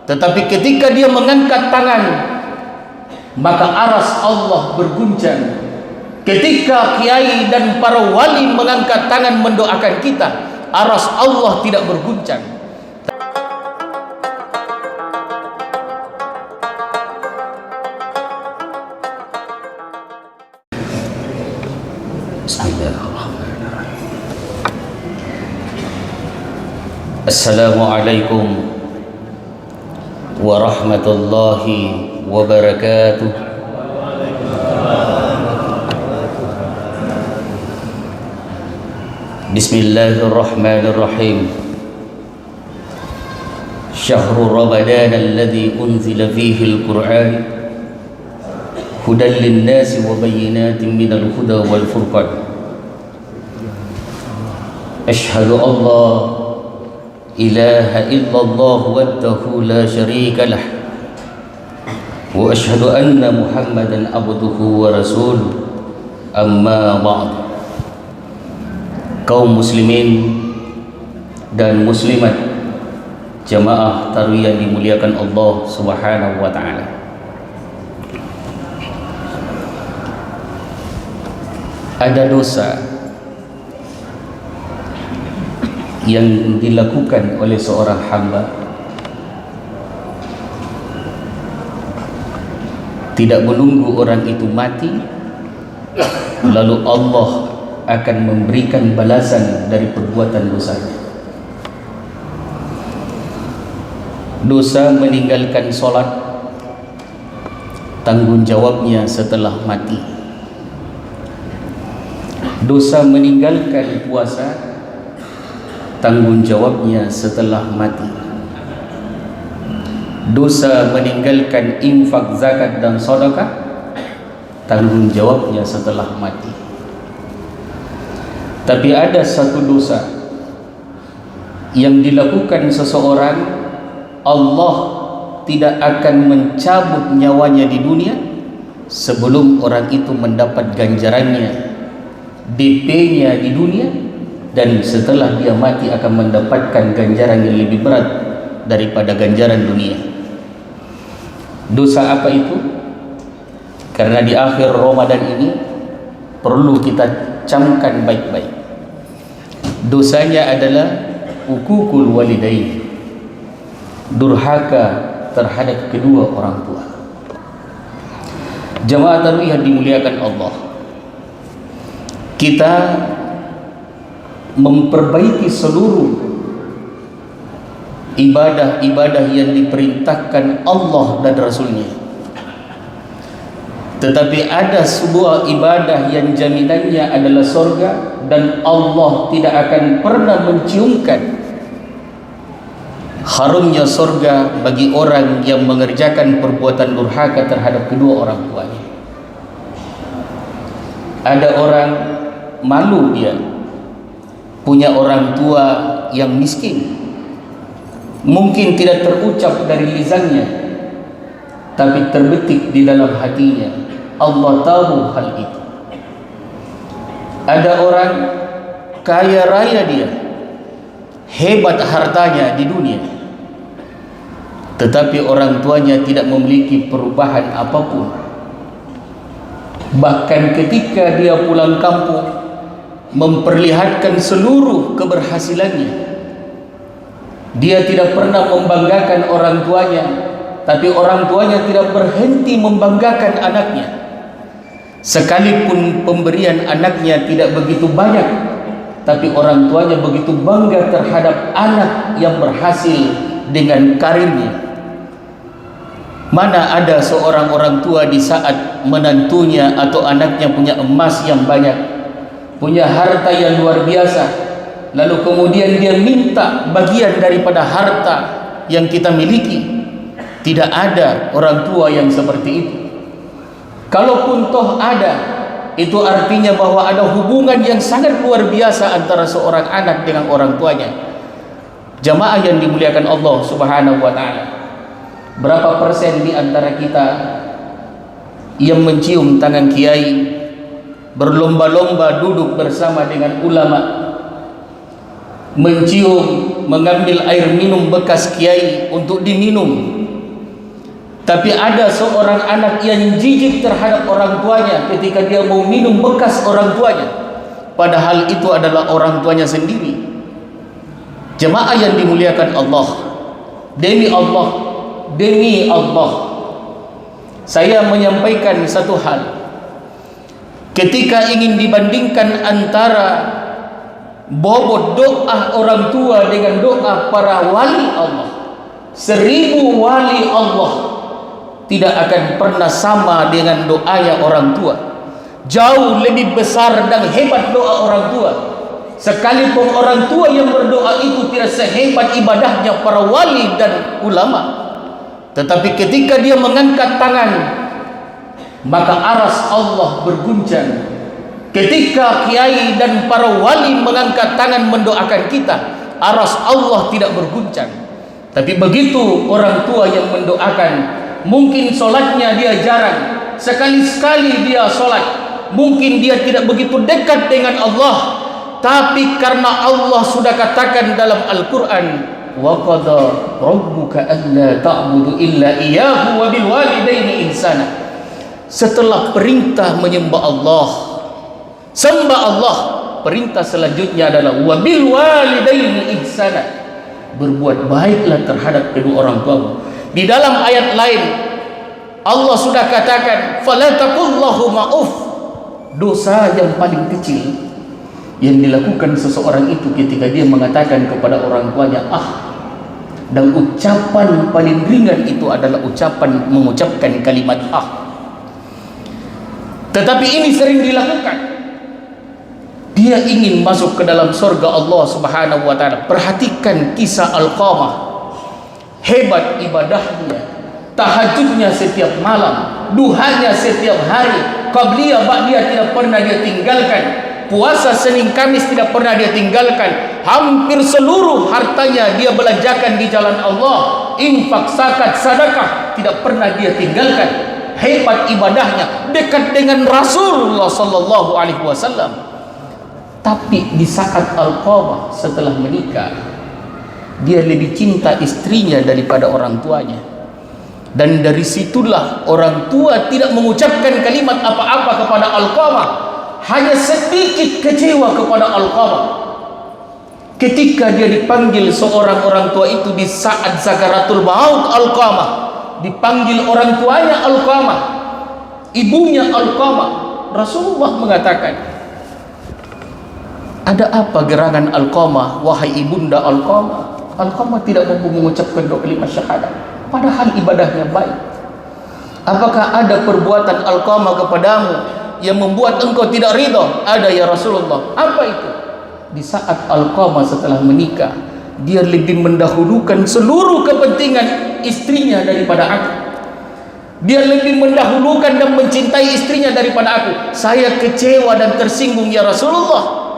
Tetapi ketika dia mengangkat tangan, maka aras Allah berguncang. Ketika kiai dan para wali mengangkat tangan mendoakan kita, aras Allah tidak berguncang. Bismillahirrahmanirrahim. Assalamualaikum warahmatullahi wabarakatuh. Bismillahirrahmanirrahim. Syahrul Ramadan alladzi unzila fihi al-Qur'an hudan lin-nasi wa bayyinatin minal huda wal furqan. Asyhadu an la ilaha illallah wahdahu la syarika lah wa asyhadu anna Muhammadan abduhu wa rasuluh. Amma ba'd. Kaum muslimin dan muslimat jamaah tarawih yang dimuliakan Allah Subhanahu wa taala. Ada dosa yang dilakukan oleh seorang hamba tidak menunggu orang itu mati, lalu Allah akan memberikan balasan dari perbuatan dosanya. Dosa meninggalkan solat, tanggung jawabnya setelah mati. Dosa meninggalkan puasa, tanggung jawabnya setelah mati. Dosa meninggalkan infak, zakat dan sedekah, tanggung jawabnya setelah mati. Tapi ada satu dosa yang dilakukan seseorang, Allah tidak akan mencabut nyawanya di dunia sebelum orang itu mendapat ganjarannya, DP-nya di dunia, dan setelah dia mati akan mendapatkan ganjaran yang lebih berat daripada ganjaran dunia. Dosa apa itu? Karena di akhir Ramadan ini perlu kita camkan baik-baik. Dosanya adalah ukukul walidain, durhaka terhadap kedua orang tua. Jamaah tarawih yang dimuliakan Allah, kita memperbaiki seluruh ibadah-ibadah yang diperintahkan Allah dan Rasulnya. Tetapi ada sebuah ibadah yang jaminannya adalah surga, dan Allah tidak akan pernah menciumkan harumnya surga bagi orang yang mengerjakan perbuatan durhaka terhadap kedua orang tuanya. Ada orang malu dia punya orang tua yang miskin, mungkin tidak terucap dari lisannya, tapi terbetik di dalam hatinya. Allah tahu hal itu. Ada orang kaya raya dia, hebat hartanya di dunia, tetapi orang tuanya tidak memiliki perubahan apapun. Bahkan ketika dia pulang kampung memperlihatkan seluruh keberhasilannya, dia tidak pernah membanggakan orang tuanya, tapi orang tuanya tidak berhenti membanggakan anaknya. Sekalipun pemberian anaknya tidak begitu banyak, tapi orang tuanya begitu bangga terhadap anak yang berhasil dengan karirnya. Mana ada seorang orang tua di saat menantunya atau anaknya punya emas yang banyak, punya harta yang luar biasa, lalu kemudian dia minta bagian daripada harta yang kita miliki? Tidak ada orang tua yang seperti itu. Kalaupun toh ada, itu artinya bahwa ada hubungan yang sangat luar biasa antara seorang anak dengan orang tuanya. Jamaah yang dimuliakan Allah Subhanahu wa taala, berapa persen di antara kita yang mencium tangan kiai, berlomba-lomba duduk bersama dengan ulama, mencium, mengambil air minum bekas kiai untuk diminum, Tapi ada seorang anak yang jijik terhadap orang tuanya ketika dia mau minum bekas orang tuanya, padahal itu adalah orang tuanya sendiri. Jemaah yang dimuliakan Allah, demi Allah, saya menyampaikan satu hal. Ketika ingin dibandingkan antara bobot doa orang tua dengan doa para wali Allah, 1000 wali Allah tidak akan pernah sama dengan doanya orang tua. Jauh lebih besar dan hebat doa orang tua, sekalipun orang tua yang berdoa itu tidak sehebat ibadahnya para wali dan ulama. Tetapi ketika dia mengangkat tangan, maka aras Allah berguncang. Ketika kiai dan para wali mengangkat tangan mendoakan kita, aras Allah tidak berguncang. Tapi begitu orang tua yang mendoakan, mungkin solatnya dia jarang, sekali-sekali dia solat, mungkin dia tidak begitu dekat dengan Allah, tapi karena Allah sudah katakan dalam Al-Quran, wa qada rabbuka alla ta'budu illa iyyahu wa bil walidaini ihsana. Setelah perintah menyembah Allah, sembah Allah, perintah selanjutnya adalah wa bil walidaini ihsana, berbuat baiklah terhadap kedua orang tuamu. Di dalam ayat lain Allah sudah katakan fala taqullahu ma'uf, dosa yang paling kecil yang dilakukan seseorang itu ketika dia mengatakan kepada orang tuanya dan ucapan paling ringan itu adalah mengucapkan kalimat tetapi ini sering dilakukan. Dia ingin masuk ke dalam surga Allah Subhanahu wa taala. Perhatikan kisah Alqamah, hebat ibadahnya, tahajudnya setiap malam, duhanya setiap hari, qabliyah ba'diyah tidak pernah dia tinggalkan, puasa Senin Kamis tidak pernah dia tinggalkan, hampir seluruh hartanya dia belanjakan di jalan Allah, infak, zakat, sedekah tidak pernah dia tinggalkan. Hebat ibadahnya, dekat dengan Rasulullah sallallahu alaihi wasallam. Tapi di saat Alqamah setelah menikah, dia lebih cinta istrinya daripada orang tuanya. Dan dari situlah orang tua tidak mengucapkan kalimat apa-apa kepada Alqamah, hanya sedikit kecewa kepada Alqamah. Ketika dia dipanggil seorang orang tua itu di saat sakaratul maut, Alqamah dipanggil orang tuanya Alqamah, ibunya Alqamah. Rasulullah mengatakan, ada apa gerangan Alqamah, wahai ibunda Alqamah? Alqamah tidak mampu mengucapkan dua kalimat syahadat, padahal ibadahnya baik. Apakah ada perbuatan Alqamah kepadamu yang membuat engkau tidak ridha? Ada ya Rasulullah. Apa itu? Di saat Alqamah setelah menikah, dia lebih mendahulukan seluruh kepentingan istrinya daripada aku. Dia lebih mendahulukan dan mencintai istrinya daripada aku. Saya kecewa dan tersinggung ya Rasulullah.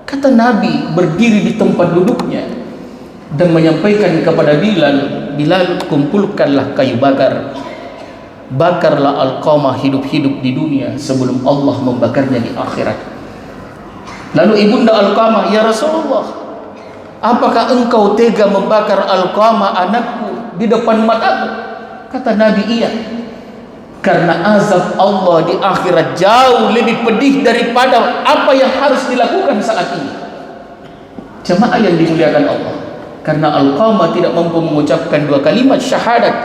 Kata Nabi berdiri di tempat duduknya dan menyampaikan kepada Bilal, kumpulkanlah kayu bakar, bakarlah Alqamah hidup-hidup di dunia sebelum Allah membakarnya di akhirat. Lalu ibunda Alqamah, ya Rasulullah, apakah engkau tega membakar Alqamah anakku di depan mataku? Kata Nabi, iya, karena azab Allah di akhirat jauh lebih pedih daripada apa yang harus dilakukan saat ini. Jemaah yang dimuliakan Allah, karena Alqamah tidak mampu mengucapkan dua kalimat syahadat,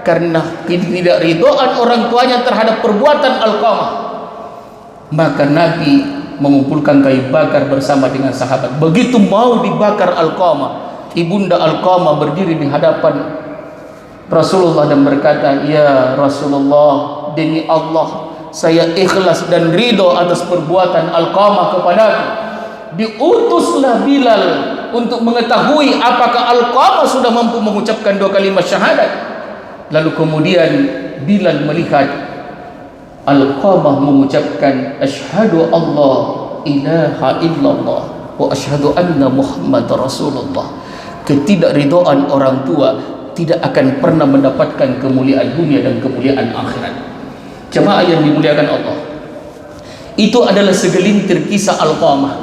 karena tidak ridhaan orang tuanya terhadap perbuatan Alqamah, maka Nabi mengumpulkan kayu bakar bersama dengan sahabat. Begitu mau dibakar Alqamah, ibunda Alqamah berdiri di hadapan Rasulullah dan berkata, ya Rasulullah, demi Allah saya ikhlas dan ridho atas perbuatan Alqamah kepadaku. Diutuslah Bilal untuk mengetahui apakah Alqamah sudah mampu mengucapkan dua kalimat syahadat. Lalu kemudian Bilal melihat Alqamah mengucapkan asyhadu Allah ilaha illallah wa asyhadu anna Muhammad Rasulullah. Ketidakridhaan orang tua tidak akan pernah mendapatkan kemuliaan dunia dan kemuliaan akhirat. Jemaah yang dimuliakan Allah, itu adalah segelintir kisah Alqamah.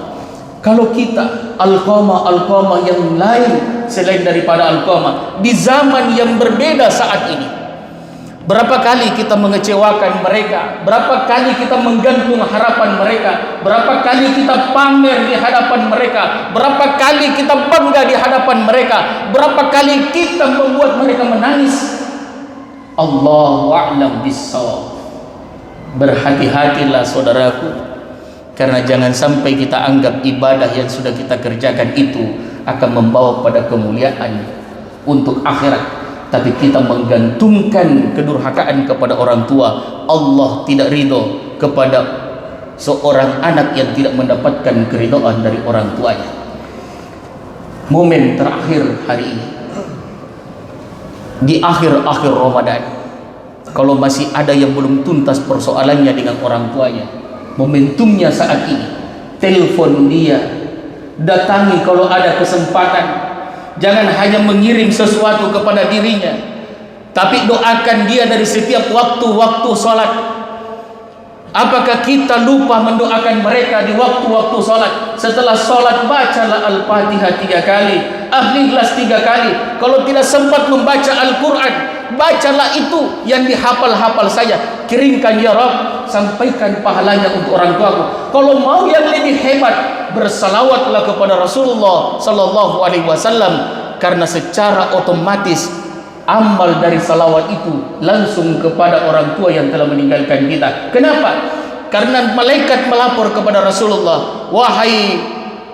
Kalau kita Alqamah yang lain selain daripada Alqamah di zaman yang berbeda saat ini, Berapa kali kita mengecewakan mereka, berapa kali kita menggantung harapan mereka, berapa kali kita pamer di hadapan mereka, berapa kali kita bangga di hadapan mereka, berapa kali kita membuat mereka menangis. Allahu a'lam bissawab. Berhati-hatilah saudaraku, karena jangan sampai kita anggap ibadah yang sudah kita kerjakan itu akan membawa pada kemuliaan untuk akhirat, tapi kita menggantungkan kedurhakaan kepada orang tua. Allah tidak ridho kepada seorang anak yang tidak mendapatkan keridhaan dari orang tuanya. Momen terakhir hari ini, di akhir-akhir Ramadan, kalau masih ada yang belum tuntas persoalannya dengan orang tuanya, momentumnya saat ini. Telepon dia, datangi kalau ada kesempatan. Jangan hanya mengirim sesuatu kepada dirinya, tapi doakan dia dari setiap waktu-waktu sholat. Apakah kita lupa mendoakan mereka di waktu-waktu sholat? Setelah sholat bacalah Al-Fatihah 3 kali, Al-Ikhlas 3 kali. Kalau tidak sempat membaca Al-Quran, bacalah itu yang dihafal-hafal saja. Kirimkan ya Rabb, sampaikan pahalanya untuk orang tuaku. Kalau mau yang lebih hebat, bersalawatlah kepada Rasulullah sallallahu alaihi wasallam, karena secara otomatis amal dari salawat itu langsung kepada orang tua yang telah meninggalkan kita. Kenapa? Karena malaikat melapor kepada Rasulullah, wahai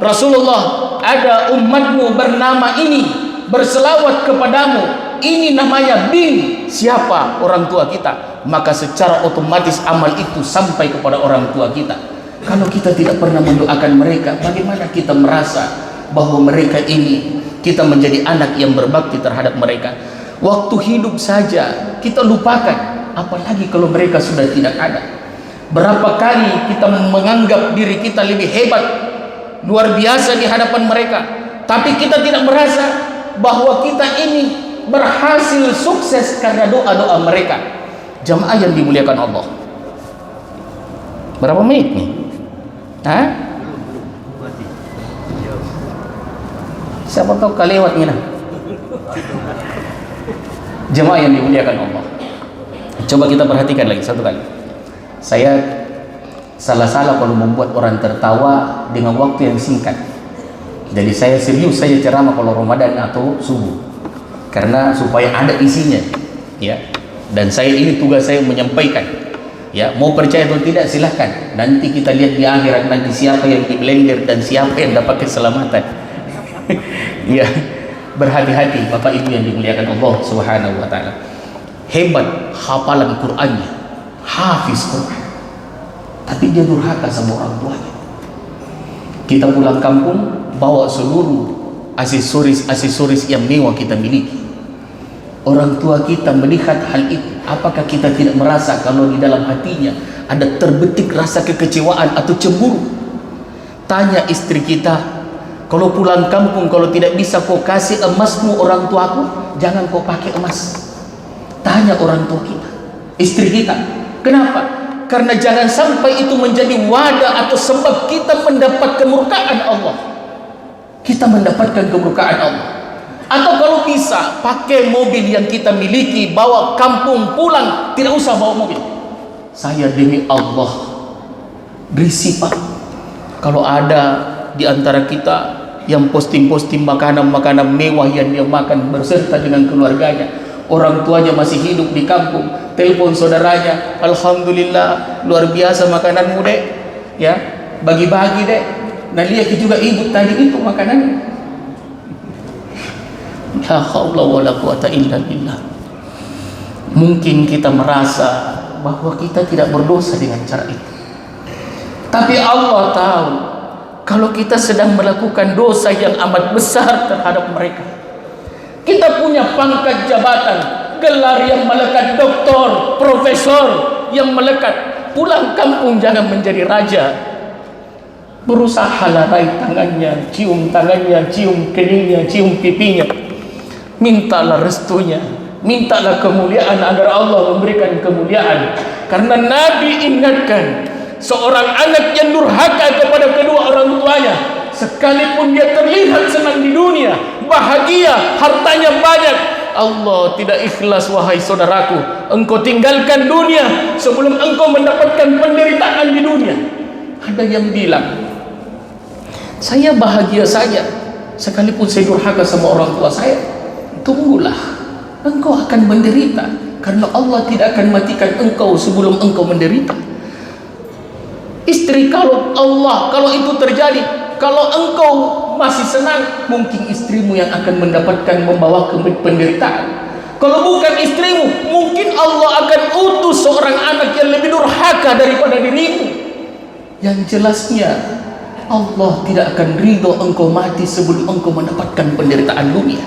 Rasulullah, ada umatmu bernama ini berselawat kepadamu, ini namanya bin siapa? Orang tua kita. Maka secara otomatis amal itu sampai kepada orang tua kita. Kalau kita tidak pernah mendoakan mereka, bagaimana kita merasa bahwa mereka ini kita menjadi anak yang berbakti terhadap mereka? Waktu hidup saja kita lupakan, apalagi kalau mereka sudah tidak ada. Berapa kali kita menganggap diri kita lebih hebat, luar biasa di hadapan mereka, tapi kita tidak merasa bahwa kita ini berhasil sukses karena doa-doa mereka. Jamaah yang dimuliakan Allah, berapa menit nih? Hah? Siapa tahu kelewat nih nah. Jemaah yang dimuliakan Allah, coba kita perhatikan lagi satu kali. Saya salah-salah kalau membuat orang tertawa dengan waktu yang singkat. Jadi saya serius saja ceramah kalau Ramadan atau subuh, karena supaya ada isinya, ya. Dan saya ini tugas saya menyampaikan, ya. Mau percaya atau tidak silahkan. Nanti kita lihat di akhirat nanti siapa yang diblender dan siapa yang dapat keselamatan. Ya, berhati-hati Bapak Ibu yang dimuliakan Allah Subhanahu wa taala. Hebat hafalan Qur'annya, hafiz Qur'an, tapi dia durhaka sama orang tuanya. Kita pulang kampung bawa seluruh aksesoris yang mewah kita miliki. Orang tua kita melihat hal itu, apakah kita tidak merasa kalau di dalam hatinya ada terbetik rasa kekecewaan atau cemburu? Tanya istri kita, kalau pulang kampung, kalau tidak bisa kau kasih emasmu orang tuaku, jangan kau pakai emas. Tanya orang tua kita, istri kita. Kenapa? Karena jangan sampai itu menjadi wadah atau sebab kita mendapat kemurkaan Allah. Kita mendapatkan kemurkaan Allah. Atau kalau bisa, pakai mobil yang kita miliki, bawa kampung pulang, tidak usah bawa mobil. Saya demi Allah risih Pak, kalau ada di antara kita yang posting-posting makanan-makanan mewah yang dia makan berserta dengan keluarganya, orang tuanya masih hidup di kampung, telepon saudaranya, alhamdulillah luar biasa makananmu dek, ya bagi-bagi dek. Nah lihat juga ibu tadi itu makanannya. La haula wala quwata illa billah. Mungkin kita merasa bahwa kita tidak berdosa dengan cara itu, tapi Allah tahu kalau kita sedang melakukan dosa yang amat besar terhadap mereka. Kita punya pangkat jabatan, gelar yang melekat, doktor, profesor yang melekat. Pulang kampung jangan menjadi raja. Berusaha larai tangannya, cium keningnya, cium pipinya. Mintalah restunya, mintalah kemuliaan agar Allah memberikan kemuliaan. Karena Nabi ingatkan, seorang anak yang durhaka kepada kedua orang tuanya, sekalipun dia terlihat senang di dunia, bahagia, hartanya banyak, Allah tidak ikhlas, wahai saudaraku. Engkau tinggalkan dunia sebelum engkau mendapatkan penderitaan di dunia. Ada yang bilang, saya bahagia saja sekalipun saya durhaka sama orang tua saya. Tunggulah, engkau akan menderita, karena Allah tidak akan matikan engkau sebelum engkau menderita. Istri, kalau itu terjadi, kalau engkau masih senang, mungkin istrimu yang akan membawa ke penderitaan. Kalau bukan istrimu, mungkin Allah akan utus seorang anak yang lebih durhaka daripada dirimu. Yang jelasnya, Allah tidak akan ridho engkau mati sebelum engkau mendapatkan penderitaan dunia.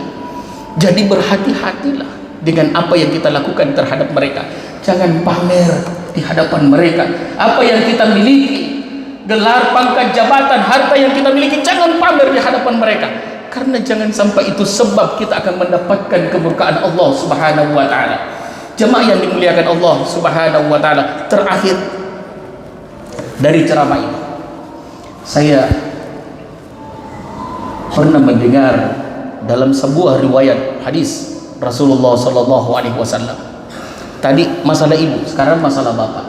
Jadi berhati-hatilah dengan apa yang kita lakukan terhadap mereka. Jangan pamer di hadapan mereka apa yang kita miliki, gelar, pangkat, jabatan, harta yang kita miliki, jangan pamer di hadapan mereka, karena jangan sampai itu sebab kita akan mendapatkan kemurkaan Allah Subhanahu wa taala. Jemaah yang dimuliakan Allah Subhanahu wa taala, terakhir dari ceramah ini, saya pernah mendengar dalam sebuah riwayat hadis Rasulullah sallallahu alaihi wasallam. Tadi masalah ibu, sekarang masalah bapak.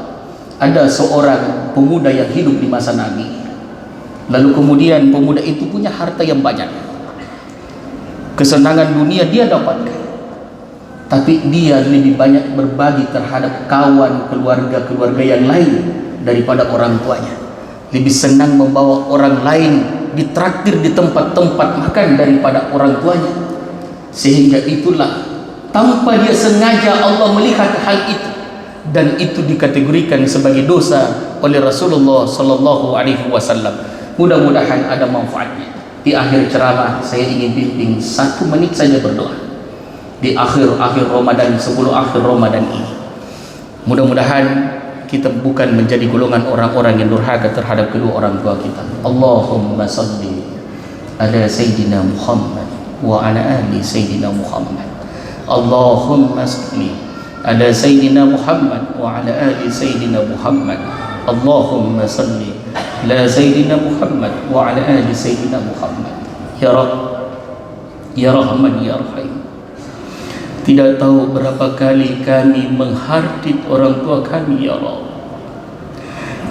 Ada seorang pemuda yang hidup di masa Nabi. Lalu kemudian pemuda itu punya harta yang banyak. Kesenangan dunia dia dapatkan. Tapi dia lebih banyak berbagi terhadap kawan, keluarga yang lain daripada orang tuanya. Lebih senang membawa orang lain ditraktir di tempat-tempat makan daripada orang tuanya. Sehingga itulah, tanpa dia sengaja Allah melihat hal itu, dan itu dikategorikan sebagai dosa oleh Rasulullah sallallahu alaihi wasallam. Mudah-mudahan ada manfaatnya. Di akhir ceramah saya ingin bimbing 1 menit saja berdoa di akhir Ramadan, sebelum akhir Ramadan ini. Mudah-mudahan kita bukan menjadi golongan orang-orang yang durhaka terhadap kedua orang tua kita. Allahumma salli ala Sayyidina Muhammad wa ala ali Sayyidina Muhammad. Allahumma salli ala Sayyidina Muhammad wa ala ali Sayyidina Muhammad. Allahumma salli ala Sayyidina Muhammad wa ala ali Sayyidina Muhammad. Ya Rabb, Ya Rahman, Ya Rahim. Tidak tahu berapa kali kami menghardik orang tua kami, Ya Rabb.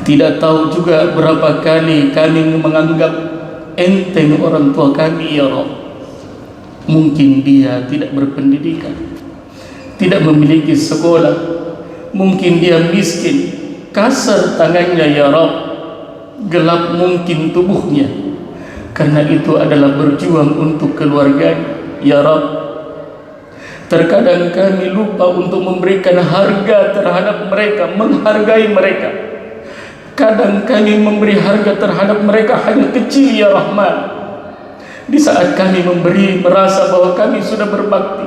Tidak tahu juga berapa kali kami menganggap enteng orang tua kami, Ya Rabb. Mungkin dia tidak berpendidikan, tidak memiliki sekolah, mungkin dia miskin, kasar tangannya, Ya Rabb, gelap mungkin tubuhnya. Karena itu adalah berjuang untuk keluarganya, Ya Rabb. Terkadang kami lupa untuk memberikan harga terhadap mereka, menghargai mereka. Kadang kami memberi harga terhadap mereka hanya kecil, Ya Rahman. Di saat kami memberi, merasa bahwa kami sudah berbakti.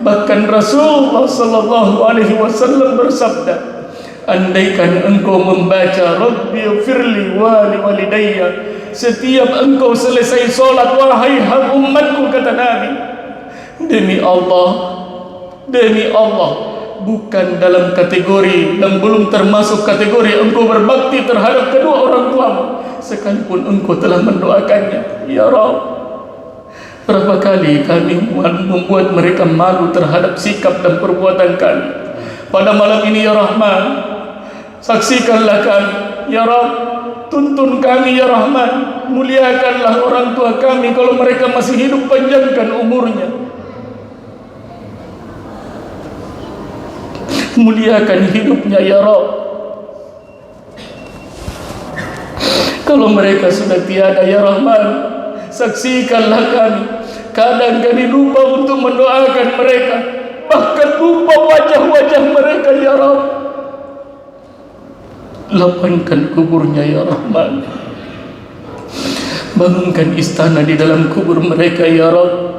Bahkan Rasulullah sallallahu alaihi wasallam bersabda, andaikan engkau membaca Rabbi firli wali walidayya setiap engkau selesai solat, wahai umatku, kata Nabi, demi Allah, bukan dalam kategori dan belum termasuk kategori engkau berbakti terhadap kedua orang tuamu, sekalipun engkau telah mendoakannya, Ya Rabb. Berapa kali kami membuat mereka malu terhadap sikap dan perbuatan kami. Pada malam ini, Ya Rahman, saksikanlah kami, Ya Rabb. Tuntun kami, Ya Rahman. Muliakanlah orang tua kami kalau mereka masih hidup, panjangkan umurnya. Muliakan hidupnya, Ya Rabb. Kalau mereka sudah tiada, Ya Rahman, saksikanlah kami. Kadang kami lupa untuk mendoakan mereka, bahkan lupa wajah-wajah mereka, Ya Rabb. Lapangkan kuburnya, Ya Rahman. Bangunkan istana di dalam kubur mereka, Ya Rabb.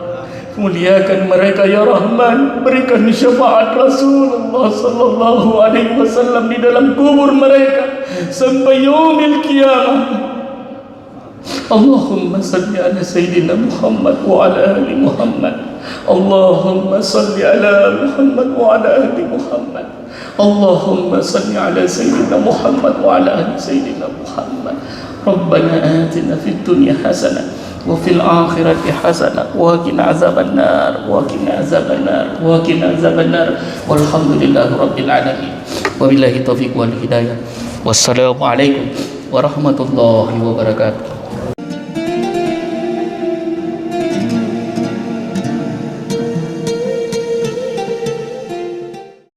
Muliakan mereka, Ya Rahman. Berikan syafaat Rasulullah sallallahu alaihi wasallam di dalam kubur mereka sampai yaumil qiyamah. Allahumma salli ala Sayyidina Muhammad wa ala ali Muhammad. Allahumma salli ala Muhammad wa ala ali Muhammad. Allahumma salli ala Sayyidina Muhammad wa ala ali Sayyidina Muhammad. Rabbana atina fid dunya hasanah وفي الآخرة حسنة وقنا عذاب النار وقنا عذاب النار وقنا عذاب النار والحمد لله رب العالمين وبالله التوفيق والهداية والسلام عليكم warahmatullahi wabarakatuh.